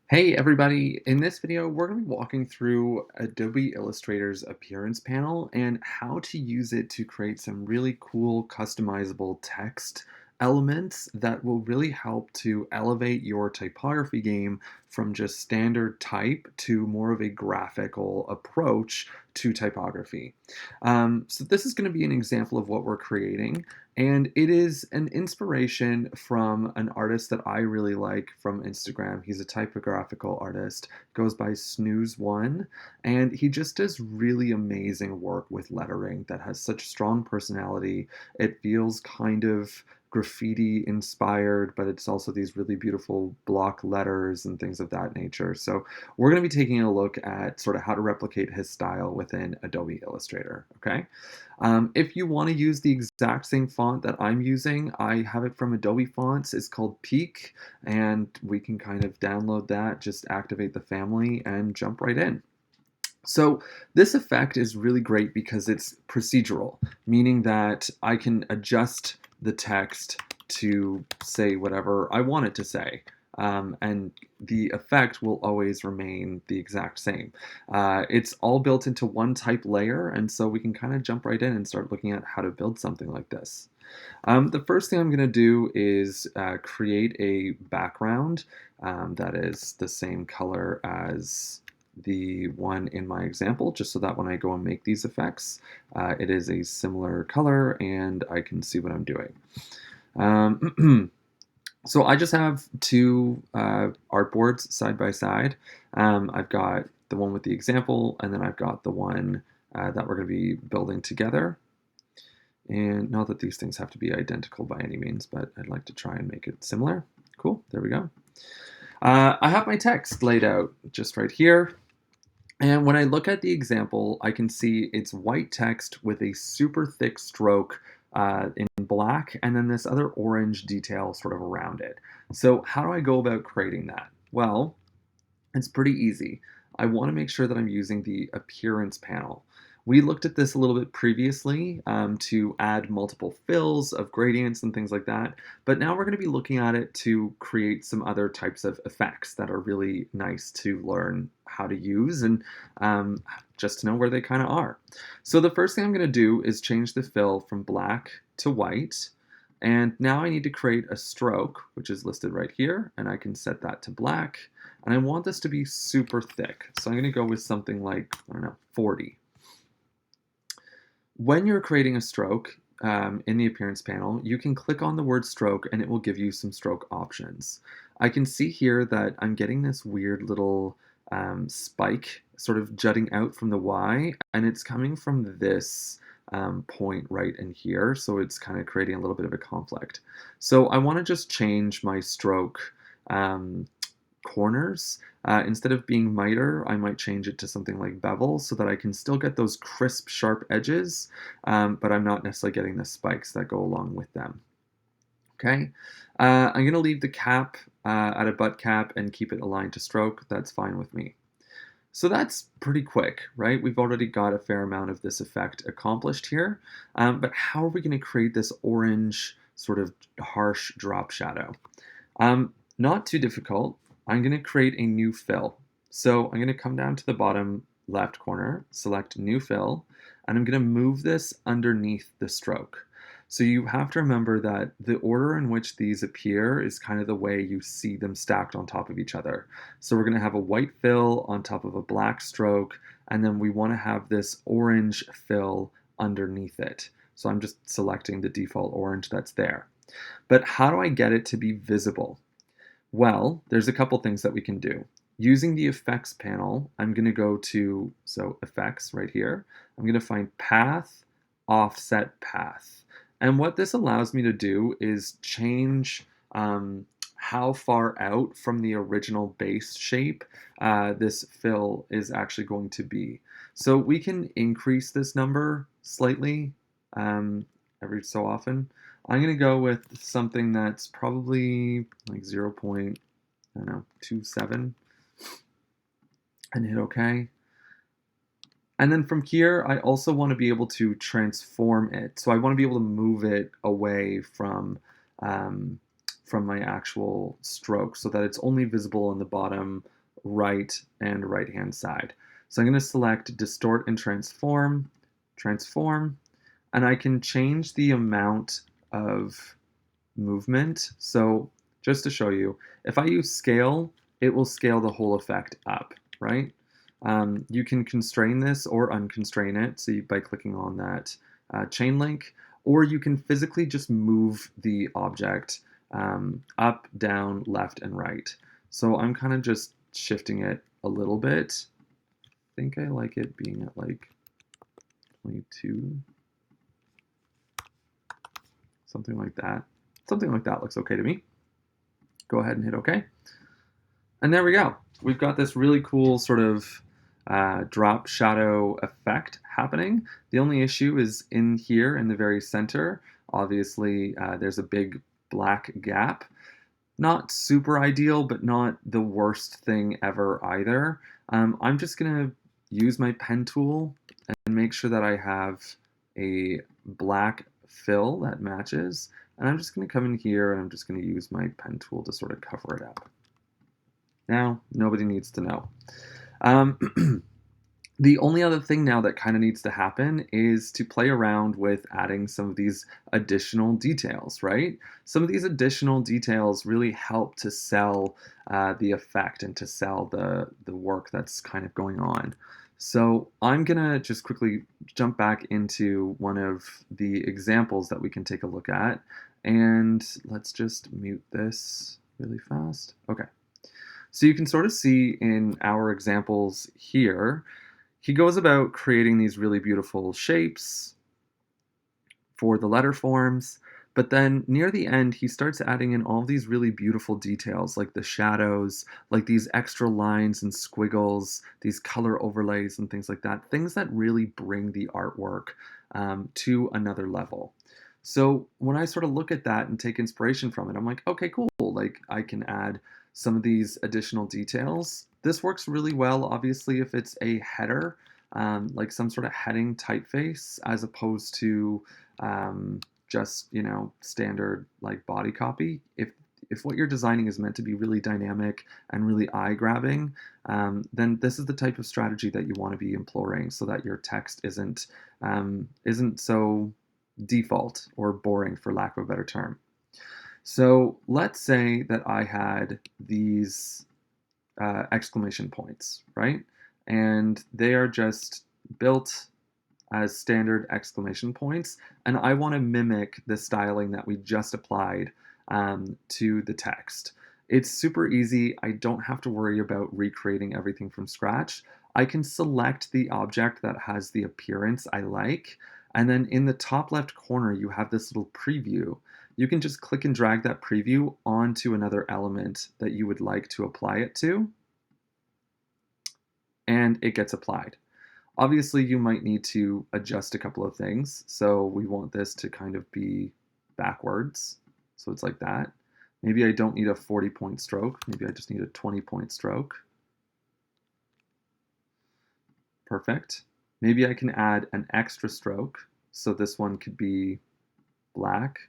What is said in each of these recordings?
Hey everybody, in this video we're going to be walking through Adobe Illustrator's appearance panel and how to use it to create some really cool customizable text elements that will really help to elevate your typography game from just standard type to more of a graphical approach to typography. So this is going to be an example of what we're creating. And it is an inspiration from an artist that I really like from Instagram. He's a typographical artist, goes by Snooze1, and he just does really amazing work with lettering that has such strong personality. It feels kind of graffiti inspired, but it's also these really beautiful block letters and things of that nature. So we're going to be taking a look at sort of how to replicate his style within Adobe Illustrator, okay? If you want to use the exact same font that I'm using, I have it from Adobe Fonts. It's called Peak, and we can kind of download that, just activate the family, and jump right in. So this effect is really great because it's procedural, meaning that I can adjust the text to say whatever I want it to say. And the effect will always remain the exact same. It's all built into one type layer, and so we can kind of jump right in and start looking at how to build something like this. The first thing I'm going to do is create a background that is the same color as the one in my example, just so that when I go and make these effects, it is a similar color and I can see what I'm doing. So I just have two artboards side by side. I've got the one with the example, and then I've got the one that we're going to be building together. And not that these things have to be identical by any means, but I'd like to try and make it similar. Cool, there we go. I have my text laid out just right here. And when I look at the example, I can see it's white text with a super thick stroke in black, and then this other orange detail sort of around it. So how do I go about creating that? Well, it's pretty easy. I want to make sure that I'm using the appearance panel. We looked at this a little bit previously to add multiple fills of gradients and things like that, but now we're going to be looking at it to create some other types of effects that are really nice to learn how to use and just to know where they kind of are. So the first thing I'm going to do is change the fill from black to white. And now I need to create a stroke, which is listed right here, and I can set that to black. And I want this to be super thick. So I'm going to go with something like, I don't know, 40. When you're creating a stroke in the appearance panel, you can click on the word stroke and it will give you some stroke options. I can see here that I'm getting this weird little spike sort of jutting out from the Y, and it's coming from this point right in here. So it's kind of creating a little bit of a conflict. So I want to just change my stroke um, corners. Instead of being miter, I might change it to something like bevel so that I can still get those crisp, sharp edges, but I'm not necessarily getting the spikes that go along with them. Okay, I'm going to leave the cap at a butt cap and keep it aligned to stroke. That's fine with me. So that's pretty quick, right? We've already got a fair amount of this effect accomplished here, but how are we going to create this orange sort of harsh drop shadow? Not too difficult. I'm going to create a new fill. So I'm going to come down to the bottom left corner, select new fill, and I'm going to move this underneath the stroke. So you have to remember that the order in which these appear is kind of the way you see them stacked on top of each other. So we're going to have a white fill on top of a black stroke, and then we want to have this orange fill underneath it. So I'm just selecting the default orange that's there. But how do I get it to be visible? Well, there's a couple things that we can do. Using the effects panel, I'm going to go to, so effects right here. I'm going to find path, offset path. And what this allows me to do is change how far out from the original base shape this fill is actually going to be. So we can increase this number slightly every so often. I'm going to go with something that's probably like 0. I don't know, 27 and hit OK. And then from here, I also want to be able to transform it. So I want to be able to move it away from from my actual stroke so that it's only visible on the bottom right and right hand side. So I'm going to select distort and transform, transform, and I can change the amount of movement. So just to show you, if I use scale, it will scale the whole effect up, right? You can constrain this or unconstrain it by clicking on that chain link, or you can physically just move the object up, down, left, and right. So I'm kind of just shifting it a little bit. I think I like it being at like 22, something like that. Something like that looks okay to me. Go ahead and hit OK. And there we go. We've got this really cool sort of drop shadow effect happening. The only issue is in here in the very center. Obviously, there's a big black gap. Not super ideal, but not the worst thing ever either. I'm just going to use my pen tool and make sure that I have a black fill that matches. And I'm just going to come in here and I'm just going to use my pen tool to sort of cover it up. Now, nobody needs to know. The only other thing now that kind of needs to happen is to play around with adding some of these additional details, right? Some of these additional details really help to sell the effect and to sell the work that's kind of going on. So I'm gonna just quickly jump back into one of the examples that we can take a look at. And let's just mute this really fast. Okay. So you can sort of see in our examples here, he goes about creating these really beautiful shapes for the letter forms, but then near the end, he starts adding in all these really beautiful details, like the shadows, like these extra lines and squiggles, these color overlays and things like that, things that really bring the artwork to another level. So when I sort of look at that and take inspiration from it, I'm like, okay, cool. Like I can add some of these additional details. This works really well, obviously, if it's a header, like some sort of heading typeface, as opposed to just standard like body copy. If what you're designing is meant to be really dynamic and really eye-grabbing, then this is the type of strategy that you want to be employing, so that your text isn't so default or boring, for lack of a better term. So let's say that I had these exclamation points, right? And they are just built as standard exclamation points, and I want to mimic the styling that we just applied to the text. It's super easy. I don't have to worry about recreating everything from scratch. I can select the object that has the appearance I like, and then in the top left corner, you have this little preview. You can just click and drag that preview onto another element that you would like to apply it to, and it gets applied. Obviously, you might need to adjust a couple of things. So we want this to kind of be backwards. So it's like that. Maybe I don't need a 40-point stroke. Maybe I just need a 20-point stroke. Perfect. Maybe I can add an extra stroke. So this one could be black.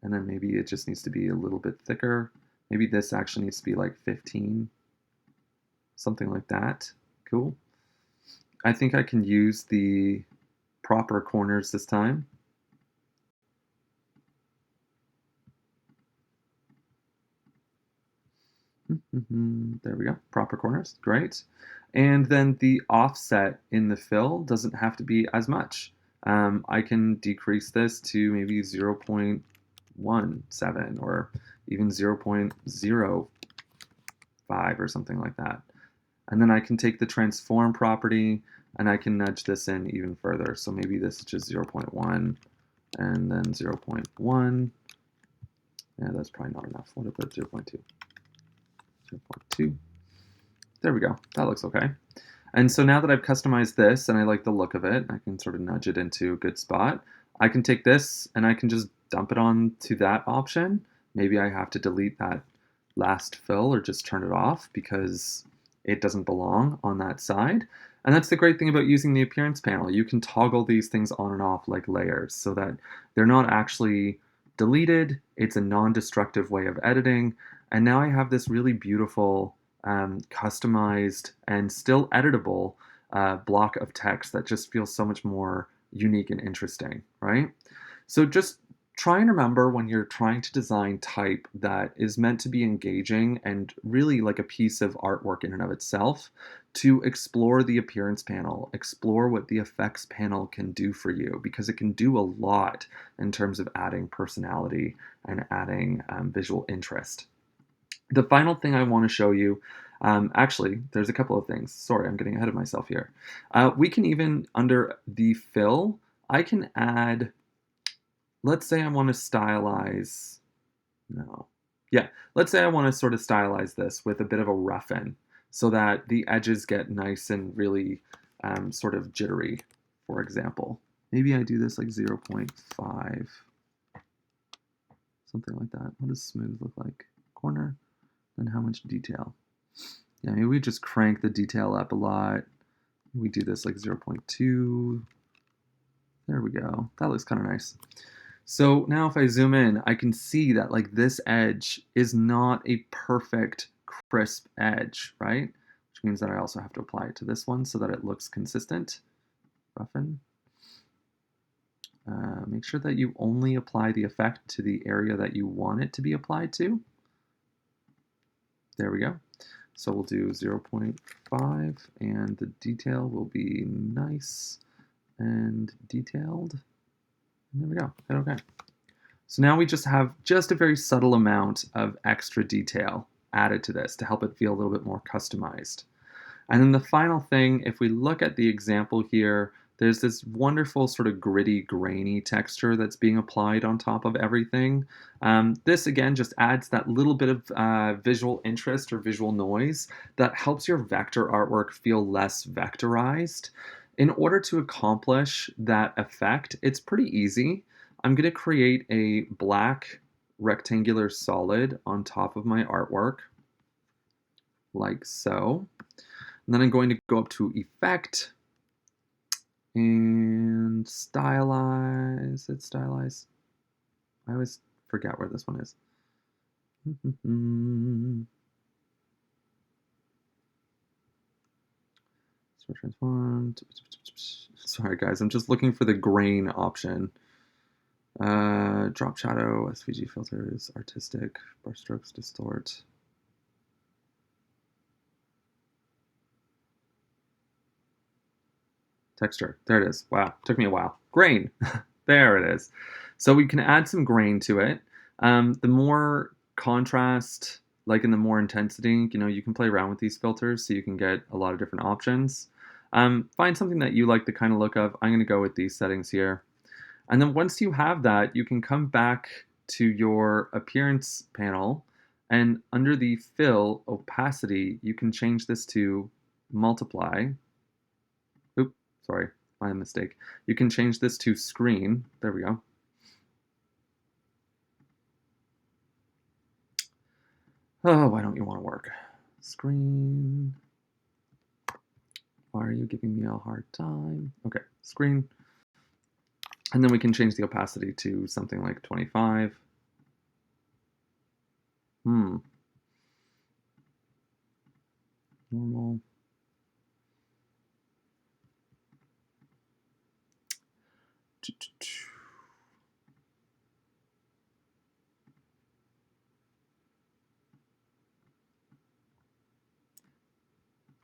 And then maybe it just needs to be a little bit thicker. Maybe this actually needs to be like 15. Something like that. Cool. I think I can use the proper corners this time. There we go, proper corners, great. And then the offset in the fill doesn't have to be as much. I can decrease this to maybe 0.17 or even 0.05 or something like that. And then I can take the transform property and I can nudge this in even further. So maybe this is just 0.1 and then 0.1. Yeah, that's probably not enough. What about 0.2? 0.2. There we go. That looks okay. And so now that I've customized this and I like the look of it, I can sort of nudge it into a good spot. I can take this and I can just dump it on to that option. Maybe I have to delete that last fill or just turn it off because it doesn't belong on that side. And that's the great thing about using the appearance panel. You can toggle these things on and off like layers so that they're not actually deleted. It's a non-destructive way of editing. And now I have this really beautiful, customized, and still editable block of text that just feels so much more unique and interesting, right? So just try and remember when you're trying to design type that is meant to be engaging and really like a piece of artwork in and of itself, to explore the appearance panel, explore what the effects panel can do for you, because it can do a lot in terms of adding personality and adding visual interest. The final thing I want to show you, actually, there's a couple of things. Sorry, I'm getting ahead of myself here. We can even, under the fill, I can add, let's say I want to stylize, no. Yeah, let's say I want to sort of stylize this with a bit of a roughen so that the edges get nice and really sort of jittery, for example. Maybe I do this like 0.5, something like that. What does smooth look like? Corner, and how much detail? Yeah, maybe we just crank the detail up a lot. We do this like 0.2. There we go. That looks kind of nice. So now if I zoom in, I can see that like this edge is not a perfect crisp edge, right? Which means that I also have to apply it to this one so that it looks consistent. Roughen. Make sure that you only apply the effect to the area that you want it to be applied to. There we go. So we'll do 0.5 and the detail will be nice and detailed. And there we go. Hit OK. So now we just have just a very subtle amount of extra detail added to this to help it feel a little bit more customized. And then the final thing, if we look at the example here, there's this wonderful sort of gritty, grainy texture that's being applied on top of everything. This, again, just adds that little bit of visual interest or visual noise that helps your vector artwork feel less vectorized. In order to accomplish that effect, it's pretty easy. I'm going to create a black rectangular solid on top of my artwork, like so. And then I'm going to go up to Effect and Stylize. It's Stylize. I always forget where this one is. So transform. Sorry, guys. I'm just looking for the grain option. Drop shadow, SVG filters, artistic, brushstrokes, distort. Texture. There it is. Wow. Took me a while. Grain. There it is. So we can add some grain to it. The more contrast, like in the more intensity, you can play around with these filters so you can get a lot of different options. Find something that you like the kind of look of. I'm going to go with these settings here. And then once you have that, you can come back to your appearance panel, and under the fill opacity, you can change this to multiply. Oop, sorry, my mistake. You can change this to screen. There we go. Oh, why don't you want to work? Screen. Why are you giving me a hard time? Okay, screen. And then we can change the opacity to something like 25. Normal.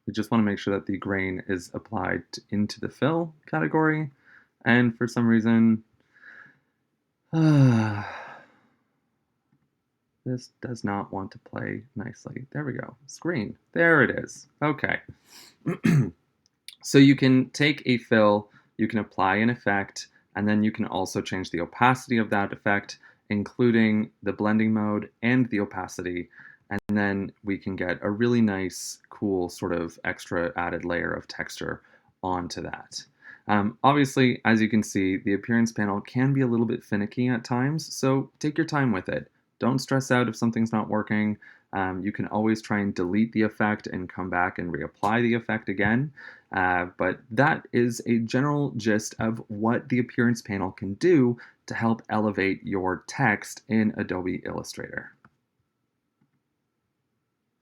We just want to make sure that the grain is applied into the fill category. And for some reason, this does not want to play nicely. There we go. Screen. There it is. Okay. So you can take a fill, you can apply an effect, and then you can also change the opacity of that effect, including the blending mode and the opacity. And then we can get a really nice, cool sort of extra added layer of texture onto that. Obviously, as you can see, the appearance panel can be a little bit finicky at times, so take your time with it. Don't stress out if something's not working. You can always try and delete the effect and come back and reapply the effect again. But that is a general gist of what the appearance panel can do to help elevate your text in Adobe Illustrator.